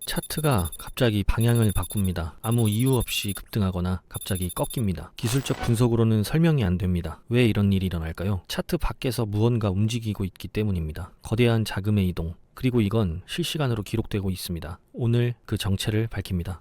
차트가 갑자기 방향을 바꿉니다. 아무 이유 없이 급등하거나 갑자기 꺾입니다. 기술적 분석으로는 설명이 안 됩니다. 왜 이런 일이 일어날까요? 차트 밖에서 무언가 움직이고 있기 때문입니다. 거대한 자금의 이동, 그리고 이건 실시간으로 기록되고 있습니다. 오늘 그 정체를 밝힙니다.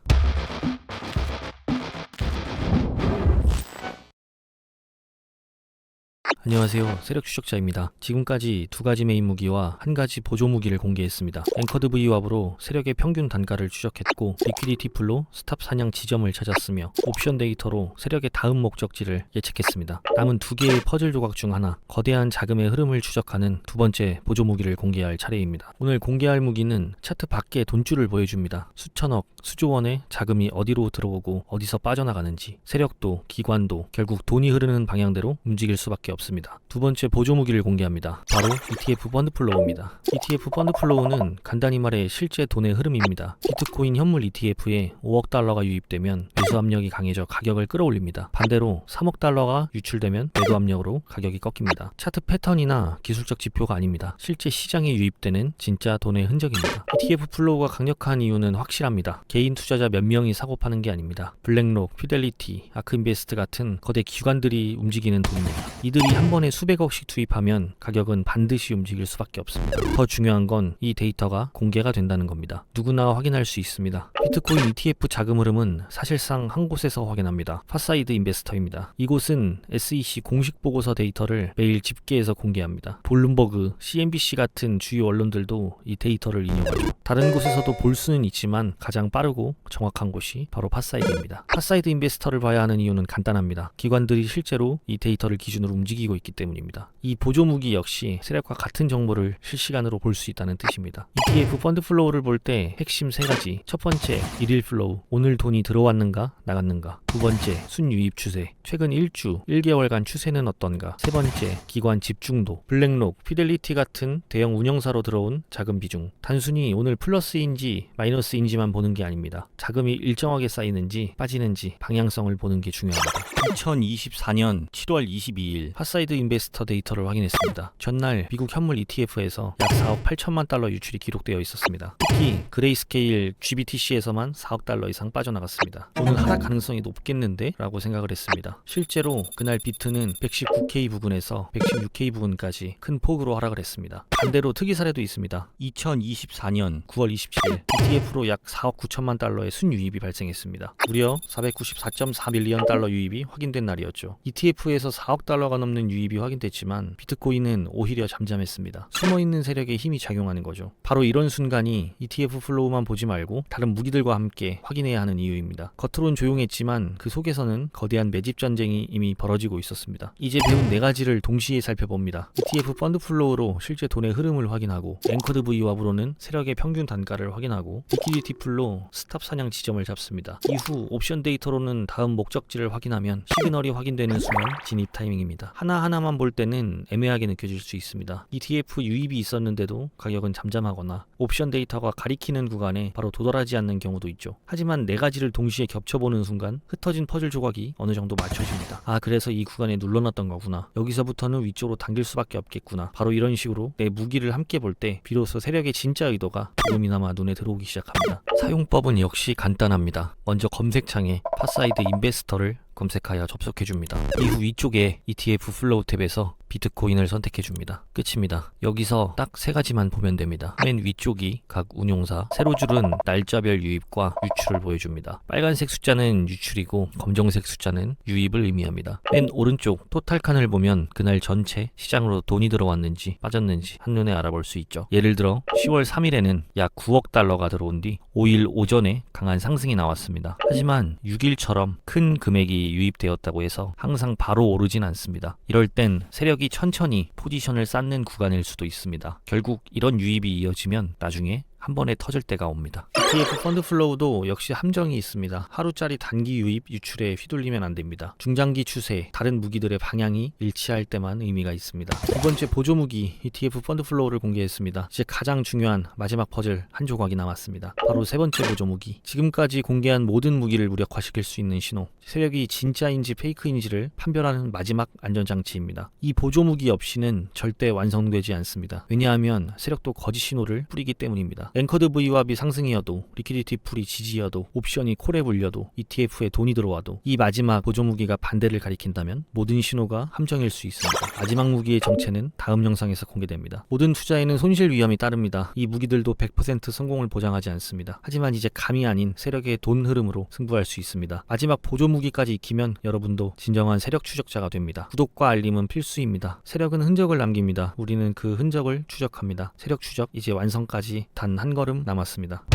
안녕하세요. 세력 추적자입니다. 지금까지 두 가지 메인 무기와 한 가지 보조 무기를 공개했습니다. 앵커드 VWAP으로 세력의 평균 단가를 추적했고, 리퀴디티 풀로 스탑 사냥 지점을 찾았으며, 옵션 데이터로 세력의 다음 목적지를 예측했습니다. 남은 두 개의 퍼즐 조각 중 하나, 거대한 자금의 흐름을 추적하는 두 번째 보조 무기를 공개할 차례입니다. 오늘 공개할 무기는 차트 밖의 돈줄을 보여줍니다. 수천억, 수조 원의 자금이 어디로 들어오고 어디서 빠져나가는지, 세력도 기관도 결국 돈이 흐르는 방향대로 움직일 수밖에 없습니다. 두 번째 보조 무기를 공개합니다. 바로 ETF 펀드 플로우입니다. ETF 펀드 플로우는 간단히 말해 실제 돈의 흐름입니다. 비트코인 현물 ETF에 5억 달러가 유입되면 매수 압력이 강해져 가격을 끌어올립니다. 반대로 3억 달러가 유출되면 매도 압력으로 가격이 꺾입니다. 차트 패턴이나 기술적 지표가 아닙니다. 실제 시장에 유입되는 진짜 돈의 흔적입니다. ETF 플로우가 강력한 이유는 확실합니다. 개인 투자자 몇 명이 사고 파는 게 아닙니다. 블랙록, 피델리티, 아크인베스트 같은 거대 기관들이 움직이는 돈입니다. 이들이 한 번에 수백억씩 투입하면 가격은 반드시 움직일 수밖에 없습니다. 더 중요한 건 이 데이터가 공개가 된다는 겁니다. 누구나 확인할 수 있습니다. 비트코인 ETF 자금 흐름은 사실상 한 곳에서 확인합니다. 파사이드 인베스터입니다. 이곳은 SEC 공식 보고서 데이터를 매일 집계해서 공개합니다. 블룸버그, CNBC 같은 주요 언론들도 이 데이터를 인용하죠. 다른 곳에서도 볼 수는 있지만 가장 빠르고 정확한 곳이 바로 파사이드입니다. 파사이드 인베스터를 봐야 하는 이유는 간단합니다. 기관들이 실제로 이 데이터를 기준으로 움직이고 있기 때문입니다. 이 보조 무기 역시 세력과 같은 정보를 실시간으로 볼 수 있다는 뜻입니다. ETF 펀드 플로우를 볼 때 핵심 세 가지. 첫 번째, 일일 플로우. 오늘 돈이 들어왔는가 나갔는가. 두 번째, 순유입 추세. 최근 1주, 1개월간 추세는 어떤가. 세 번째, 기관 집중도. 블랙록, 피델리티 같은 대형 운영사로 들어온 자금 비중. 단순히 오늘 플러스인지 마이너스인지만 보는 게 아닙니다. 자금이 일정하게 쌓이는지 빠지는지 방향성을 보는 게 중요합니다. 2024년 7월 22일 파사이드 인베스터 데이터를 확인했습니다. 전날 미국 현물 ETF에서 약 4억 8천만 달러 유출이 기록되어 있었습니다. 특히 그레이스케일 GBTC에서만 4억 달러 이상 빠져나갔습니다. 오늘 하락 가능성이 높겠는데? 라고 생각을 했습니다. 실제로 그날 비트는 119K 부근에서 116K 부근까지 큰 폭으로 하락을 했습니다. 반대로 특이 사례도 있습니다. 2024년 9월 27일 ETF로 약 4억 9천만 달러의 순유입이 발생했습니다. 무려 494.4밀리언 달러 유입이 확인된 날이었죠. ETF에서 4억 달러가 넘는 유입이 확인됐지만 비트코인은 오히려 잠잠했습니다. 숨어있는 세력의 힘이 작용하는 거죠. 바로 이런 순간이 ETF 플로우만 보지 말고 다른 무기들과 함께 확인해야 하는 이유입니다. 겉으론 조용했지만 그 속에서는 거대한 매집 전쟁이 이미 벌어지고 있었습니다. 이제 배운 네 가지를 동시에 살펴봅니다. ETF 펀드 플로우로 실제 돈의 흐름을 확인하고, 앵커드 VWAP으로는 세력의 평균 단가를 확인하고, 리퀴디티 풀로 스탑 사냥 지점을 잡습니다. 이후 옵션 데이터로는 다음 목적지를 확인하면 시그널이 확인되는 순간 진입 타이밍입니다. 하나하나만 볼 때는 애매하게 느껴질 수 있습니다. ETF 유입이 있었는데도 가격은 잠잠하거나 옵션 데이터가 가리키는 구간에 바로 도달하지 않는 경우도 있죠. 하지만 네 가지를 동시에 겹쳐보는 순간 흩어진 퍼즐 조각이 어느 정도 맞춰집니다. 아, 그래서 이 구간에 눌러놨던 거구나. 여기서부터는 위쪽으로 당길 수밖에 없겠구나. 바로 이런 식으로 내 무기를 함께 볼 때 비로소 세력의 진짜 의도가 조금이나마 눈에 들어오기 시작합니다. 사용법은 역시 간단합니다. 먼저 검색창에 파사이드 인베스터를 검색하여 접속해줍니다. 이후 위쪽에 ETF 플로우 탭에서 비트코인을 선택해줍니다. 끝입니다. 여기서 딱 세 가지만 보면 됩니다. 맨 위쪽이 각 운용사, 세로줄은 날짜별 유입과 유출을 보여줍니다. 빨간색 숫자는 유출이고 검정색 숫자는 유입을 의미합니다. 맨 오른쪽 토탈 칸을 보면 그날 전체 시장으로 돈이 들어왔는지 빠졌는지 한눈에 알아볼 수 있죠. 예를 들어 10월 3일에는 약 9억 달러가 들어온 뒤 5일 오전에 강한 상승이 나왔습니다. 하지만 6일처럼 큰 금액이 유입되었다고 해서 항상 바로 오르진 않습니다. 이럴 땐 세력이 천천히 포지션을 쌓는 구간일 수도 있습니다. 결국 이런 유입이 이어지면 나중에 한 번에 터질 때가 옵니다. ETF 펀드 플로우도 역시 함정이 있습니다. 하루짜리 단기 유입, 유출에 휘둘리면 안 됩니다. 중장기 추세, 다른 무기들의 방향이 일치할 때만 의미가 있습니다. 두 번째 보조 무기 ETF 펀드 플로우를 공개했습니다. 이제 가장 중요한 마지막 퍼즐 한 조각이 남았습니다. 바로 세 번째 보조 무기. 지금까지 공개한 모든 무기를 무력화시킬 수 있는 신호. 세력이 진짜인지 페이크인지를 판별하는 마지막 안전장치입니다. 이 보조 무기 없이는 절대 완성되지 않습니다. 왜냐하면 세력도 거짓 신호를 뿌리기 때문입니다. 앵커드 V왑이 상승이어도 리퀴디티 풀이 지지여도 옵션이 콜에 불려도 ETF에 돈이 들어와도 이 마지막 보조무기가 반대를 가리킨다면 모든 신호가 함정일 수 있습니다. 마지막 무기의 정체는 다음 영상에서 공개됩니다. 모든 투자에는 손실 위험이 따릅니다. 이 무기들도 100% 성공을 보장하지 않습니다. 하지만 이제 감이 아닌 세력의 돈 흐름으로 승부할 수 있습니다. 마지막 보조무기까지 익히면 여러분도 진정한 세력 추적자가 됩니다. 구독과 알림은 필수입니다. 세력은 흔적을 남깁니다. 우리는 그 흔적을 추적합니다. 세력 추적 이제 완성까지 단 한 걸음 남았습니다.